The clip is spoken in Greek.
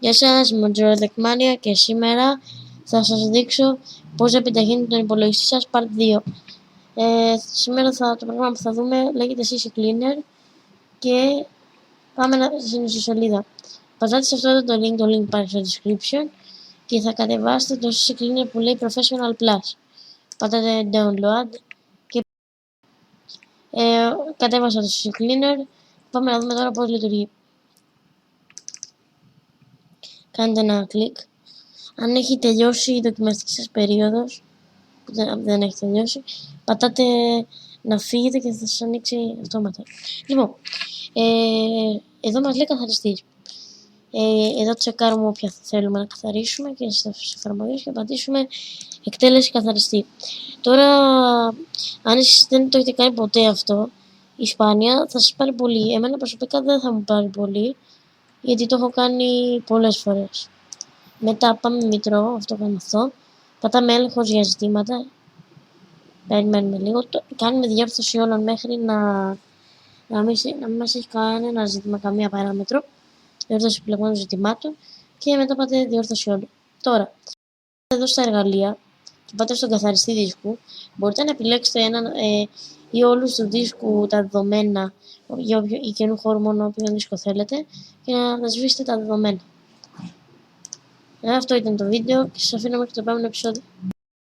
Γεια σας, είμαι ο Τζοροδεκμάνια και σήμερα θα σας δείξω πώς επιταχύνετε τον υπολογιστή σας Part 2. Σήμερα το πρόγραμμα που θα δούμε λέγεται CC Cleaner και πάμε στην ιστοσελίδα. Πατάτε σε αυτό το link υπάρχει στο description και θα κατεβάσετε το CC Cleaner που λέει Professional Plus. Πατάτε download και κατέβασα το CC Cleaner. Πάμε να δούμε τώρα πώς λειτουργεί. Κάντε ένα κλικ. Αν έχει τελειώσει η δοκιμαστική σας περίοδος, που δεν έχει τελειώσει, πατάτε να φύγετε και θα σας ανοίξει αυτόματα. Λοιπόν, εδώ μας λέει καθαριστής. Εδώ τσεκάρουμε όποια θέλουμε να καθαρίσουμε και στις εφαρμογές και πατήσουμε εκτέλεση καθαριστή. Τώρα, αν εσείς δεν το έχετε κάνει ποτέ αυτό, η σπάνια θα σας πάρει πολύ. Εμένα προσωπικά δεν θα μου πάρει πολύ, γιατί το έχω κάνει πολλές φορές. Μετά πάμε μητρό, αυτό κάνουμε αυτό. Πατάμε έλεγχος για ζητήματα. Περιμένουμε λίγο. Κάνουμε διόρθωση όλων μέχρι να μην μας έχει κανένα ζήτημα, καμία παράμετρο. Διόρθωση επιλεγμένων ζητημάτων. Και μετά πάτε διόρθωση όλων. Τώρα, εδώ στα εργαλεία και πάτε στον καθαριστή δίσκου. Μπορείτε να επιλέξετε έναν ή όλους του δίσκου τα δεδομένα ή καινού χώρου μόνο όποιον δίσκο θέλετε και να σβήσετε τα δεδομένα. Αυτό ήταν το βίντεο και σας αφήνω μέχρι το επόμενο επεισόδιο.